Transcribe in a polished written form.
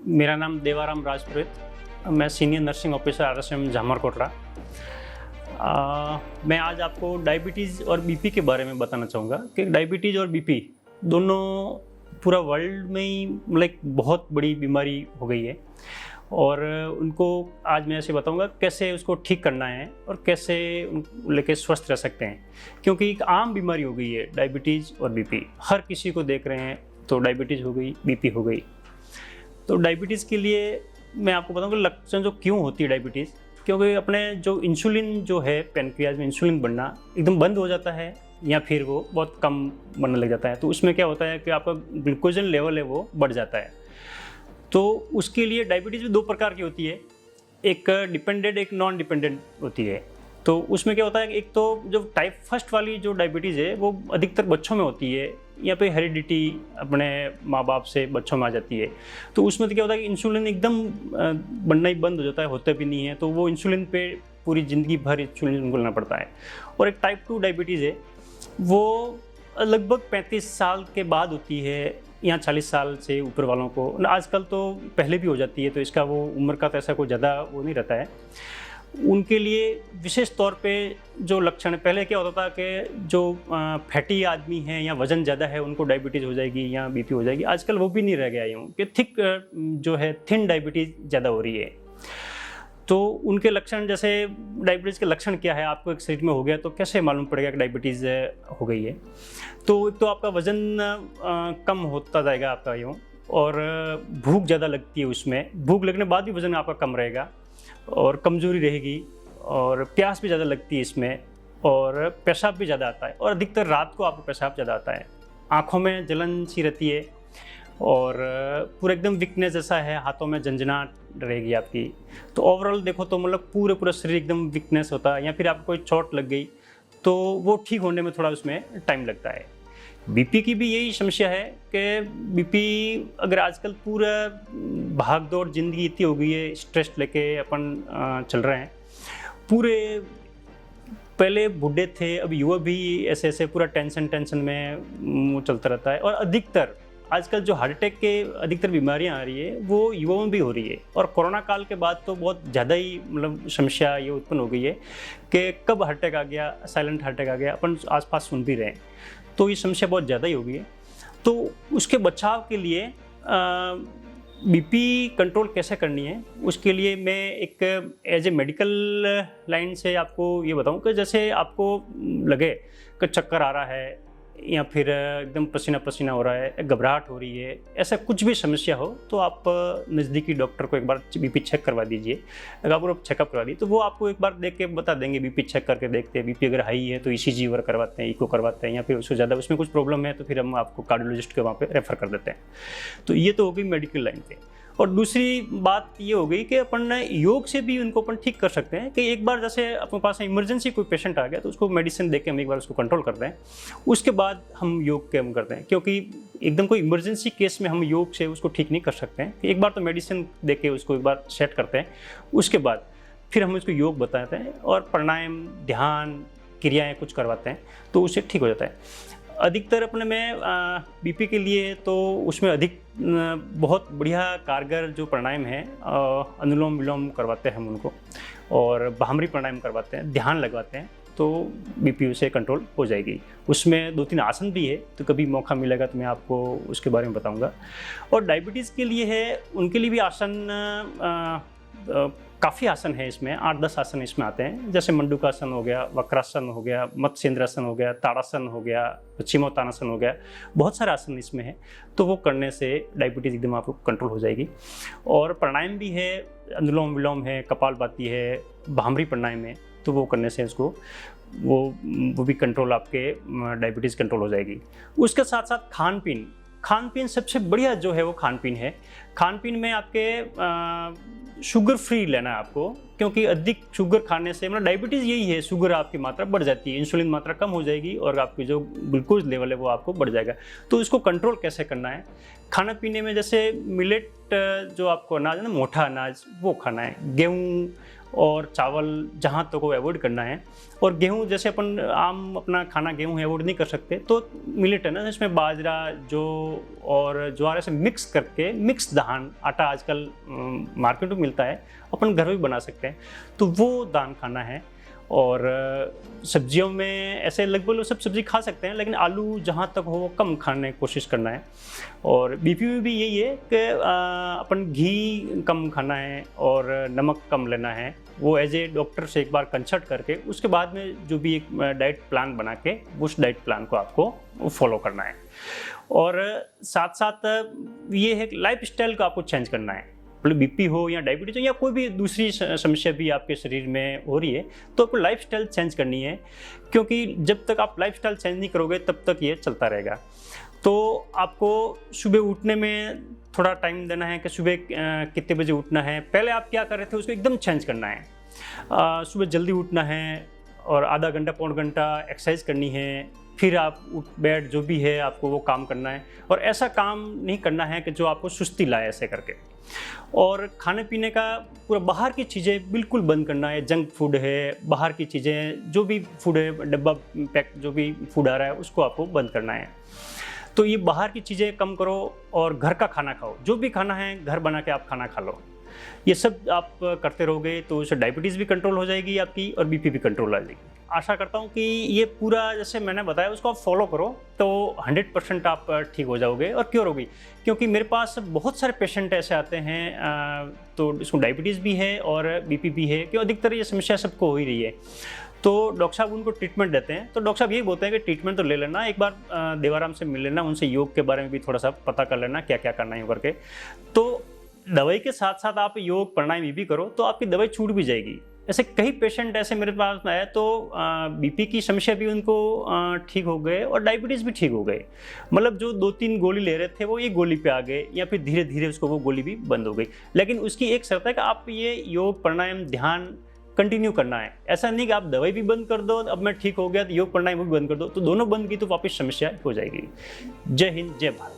मेरा नाम देवाराम राजपुरोहित, मैं सीनियर नर्सिंग ऑफिसर RSM जामरकोटरा। मैं आज आपको डायबिटीज़ और बीपी के बारे में बताना चाहूँगा कि डायबिटीज़ और बीपी दोनों पूरा वर्ल्ड में ही मतलब एक बहुत बड़ी बीमारी हो गई है और उनको आज मैं ऐसे बताऊँगा कैसे उसको ठीक करना है और कैसे लेके स्वस्थ रह सकते हैं, क्योंकि एक आम बीमारी हो गई है डायबिटीज़ और बीपी। हर किसी को देख रहे हैं तो डायबिटीज़ हो गई, बीपी हो गई। तो डायबिटीज़ के लिए मैं आपको बताऊँगा लक्षण जो क्यों होती है डायबिटीज़, क्योंकि अपने जो इंसुलिन जो है पैनक्रियाज में इंसुलिन बनना एकदम बंद हो जाता है या फिर वो बहुत कम बनने लग जाता है। तो उसमें क्या होता है कि आपका ग्लूकोजन लेवल है वो बढ़ जाता है। तो उसके लिए डायबिटीज़ भी दो प्रकार की होती है, एक डिपेंडेंट एक नॉन डिपेंडेंट होती है। तो उसमें क्या होता है कि एक तो जो टाइप फर्स्ट वाली जो डायबिटीज़ है वो अधिकतर बच्चों में होती है या पे हेरिडिटी अपने माँ बाप से बच्चों में आ जाती है। तो उसमें तो क्या होता है कि इंसुलिन एकदम बनना ही बंद हो जाता है, होता भी नहीं है, तो वो इंसुलिन पे पूरी ज़िंदगी भर इंसुलिन उनको लेना पड़ता है। और एक टाइप 2 डायबिटीज़ है वो लगभग 35 साल के बाद होती है या 40 साल से ऊपर वालों को, आजकल तो पहले भी हो जाती है, तो इसका वो उम्र का तो ऐसा कोई ज़्यादा वो नहीं रहता है। उनके लिए विशेष तौर पे जो लक्षण है, पहले क्या होता था कि जो फैटी आदमी हैं या वज़न ज़्यादा है उनको डायबिटीज़ हो जाएगी या बीपी हो जाएगी, आजकल वो भी नहीं रह गया यूँ कि थिक जो है थिन डायबिटीज़ ज़्यादा हो रही है। तो उनके लक्षण जैसे डायबिटीज़ के लक्षण क्या है, आपको एक शरीर में हो गया तो कैसे मालूम पड़ेगा कि डायबिटीज़ हो गई है। तो आपका वज़न कम होता जाएगा आपका यूँ, और भूख ज़्यादा लगती है, उसमें भूख लगने बाद भी वज़न आपका कम रहेगा और कमज़ोरी रहेगी और प्यास भी ज़्यादा लगती है इसमें, और पेशाब भी ज़्यादा आता है और अधिकतर रात को आपको पेशाब ज़्यादा आता है। आँखों में जलन सी रहती है और पूरा एकदम वीकनेस जैसा है, हाथों में झंझनाहट रहेगी आपकी। तो ओवरऑल देखो तो मतलब पूरा शरीर एकदम वीकनेस होता है, या फिर आपको कोई चोट लग गई तो वो ठीक होने में थोड़ा उसमें टाइम लगता है। बीपी की भी यही समस्या है कि बीपी अगर आजकल पूरा भाग दौड़ ज़िंदगी इतनी हो गई है, स्ट्रेस लेके अपन चल रहे हैं। पूरे पहले बूढ़े थे, अब युवा भी ऐसे पूरा टेंशन में चलता रहता है। और अधिकतर आजकल जो हार्ट अटैक के अधिकतर बीमारियां आ रही है वो युवाओं में भी हो रही है, और कोरोना काल के बाद तो बहुत ज़्यादा ही मतलब समस्या ये उत्पन्न हो गई है कि कब हार्ट अटैक आ गया, साइलेंट हार्ट अटैक आ गया, अपन आसपास सुन भी रहे हैं। तो ये समस्या बहुत ज़्यादा ही हो गई है। तो उसके बचाव के लिए बीपी कंट्रोल कैसे करनी है, उसके लिए मैं एक एज ए मेडिकल लाइन से आपको ये बताऊं कि जैसे आपको लगे कि चक्कर आ रहा है या फिर एकदम पसीना पसीना हो रहा है, घबराहट हो रही है, ऐसा कुछ भी समस्या हो तो आप नज़दीकी डॉक्टर को एक बार बीपी चेक करवा दीजिए। अगर आप चेकअप करवा दी तो वो आपको एक बार देख के बता देंगे, बीपी चेक करके देखते हैं, बीपी अगर हाई है तो ECG वगैरह करवाते हैं, इको करवाते हैं, या फिर उससे ज़्यादा उसमें कुछ प्रॉब्लम है तो फिर हम आपको कार्डियोलॉजिस्ट के वहाँ पर रेफ़र कर देते हैं। तो ये तो हो गई मेडिकल लाइन पे। और दूसरी बात ये हो गई कि अपन योग से भी उनको अपन ठीक कर सकते हैं कि एक बार जैसे अपने पास इमरजेंसी कोई पेशेंट आ गया तो उसको मेडिसिन दे के हम एक बार उसको कंट्रोल करते हैं, उसके बाद हम योग के हम करते हैं, क्योंकि एकदम कोई इमरजेंसी केस में हम योग से उसको ठीक नहीं कर सकते हैं। एक बार तो मेडिसिन दे के उसको एक बार सेट करते हैं, उसके बाद फिर हम उसको योग बताते हैं और प्राणायाम, ध्यान, क्रियाएँ कुछ करवाते हैं तो उससे ठीक हो जाता है। अधिकतर अपने में बीपी के लिए तो उसमें अधिक बहुत बढ़िया कारगर जो प्राणायाम है, अनुलोम विलोम करवाते हैं हम उनको, और भामरी प्राणायाम करवाते हैं, ध्यान लगवाते हैं, तो बीपी से कंट्रोल हो जाएगी। उसमें 2-3 आसन भी है, तो कभी मौका मिलेगा तो मैं आपको उसके बारे में बताऊंगा। और डायबिटीज़ के लिए है, उनके लिए भी आसन काफ़ी आसन है इसमें, 8-10 आसन इसमें आते हैं, जैसे मंडूकासन हो गया, वक्रासन हो गया, मत्स्येंद्रासन हो गया, ताड़ासन हो गया, पश्चिमोत्तानासन हो गया, बहुत सारे आसन इसमें है। तो वो करने से डायबिटीज़ एकदम आपको कंट्रोल हो जाएगी। और प्राणायाम भी है, अनुलोम विलोम है, कपालभाति है, भामरी प्राणायाम है, तो वो करने से इसको वो भी कंट्रोल, आपके डायबिटीज़ कंट्रोल हो जाएगी। उसके साथ साथ खान पीन सबसे बढ़िया जो है वो खान पीन है। खान पीन में आपके शुगर फ्री लेना है आपको, क्योंकि अधिक शुगर खाने से मतलब डायबिटीज़ यही है, शुगर आपकी मात्रा बढ़ जाती है, इंसुलिन मात्रा कम हो जाएगी और आपकी जो ग्लूकोज लेवल है वो आपको बढ़ जाएगा। तो इसको कंट्रोल कैसे करना है, खाना पीने में जैसे मिलेट जो आपको अनाज है ना, मोटा अनाज, वो खाना है, गेहूँ और चावल जहाँ तक को अवॉइड करना है। और गेहूँ, जैसे अपन आम अपना खाना गेहूँ अवॉइड नहीं कर सकते, तो मिलेट है ना, इसमें बाजरा, जौ और ज्वार ऐसे मिक्स करके, मिक्स धान आटा आजकल मार्केट में मिलता है, अपन घर में भी बना सकते हैं, तो वो दान खाना है। और सब्जियों में ऐसे लगभग लोग सब सब्जी खा सकते हैं, लेकिन आलू जहाँ तक हो कम खाने की कोशिश करना है। और बीपी में भी यही है कि अपन घी कम खाना है और नमक कम लेना है। वो एज ए डॉक्टर से एक बार कंसल्ट करके उसके बाद में जो भी एक डाइट प्लान बना के उस डाइट प्लान को आपको फॉलो करना है। और साथ साथ ये है कि लाइफ स्टाइल को आपको चेंज करना है। मतलब बीपी हो या डायबिटीज हो या कोई भी दूसरी समस्या भी आपके शरीर में हो रही है, तो आपको लाइफस्टाइल चेंज करनी है, क्योंकि जब तक आप लाइफस्टाइल चेंज नहीं करोगे तब तक ये चलता रहेगा। तो आपको सुबह उठने में थोड़ा टाइम देना है कि सुबह कितने बजे उठना है। पहले आप क्या कर रहे थे उसको एकदम चेंज करना है। सुबह जल्दी उठना है और आधा घंटा पौन घंटा एक्सरसाइज करनी है, फिर आप उठ बैठ जो भी है आपको वो काम करना है। और ऐसा काम नहीं करना है कि जो आपको सुस्ती लाए ऐसे करके। और खाने पीने का पूरा बाहर की चीज़ें बिल्कुल बंद करना है। जंक फूड है, बाहर की चीज़ें जो भी फूड है, डब्बा पैक जो भी फूड आ रहा है उसको आपको बंद करना है। तो ये बाहर की चीज़ें कम करो और घर का खाना खाओ। जो भी खाना है घर बना के आप खाना खा लो। ये सब आप करते रहोगे तो उससे डायबिटीज़ भी कंट्रोल हो जाएगी आपकी और बीपी भी कंट्रोल आ जाएगी। आशा करता हूँ कि ये पूरा जैसे मैंने बताया उसको आप फॉलो करो तो 100% आप ठीक हो जाओगे और क्योर होगी। क्योंकि मेरे पास बहुत सारे पेशेंट ऐसे आते हैं, तो इसको डायबिटीज़ भी है और बीपी भी है, कि अधिकतर ये समस्या सबको हो ही रही है। तो डॉक्टर साहब उनको ट्रीटमेंट देते हैं, तो डॉक्टर साहब यही बोलते हैं कि ट्रीटमेंट तो ले लेना, एक बार देवाराम से मिल लेना, उनसे योग के बारे में भी थोड़ा सा पता कर लेना क्या क्या करना है करके। तो दवाई के साथ साथ आप योग प्राणायाम भी करो तो आपकी दवाई छूट भी जाएगी। ऐसे कई पेशेंट ऐसे मेरे पास आए तो बीपी की समस्या भी उनको ठीक हो गए और डायबिटीज़ भी ठीक हो गए। मतलब जो 2-3 गोली ले रहे थे वो एक गोली पे आ गए, या फिर धीरे धीरे उसको वो गोली भी बंद हो गई। लेकिन उसकी एक शर्त है कि आप ये योग प्राणायाम ध्यान कंटिन्यू करना है। ऐसा नहीं कि आप दवाई भी बंद कर दो, अब मैं ठीक हो गया तो योग प्राणायाम भी बंद कर दो, तो दोनों बंद की तो वापस समस्या हो जाएगी। जय हिंद, जय भारत।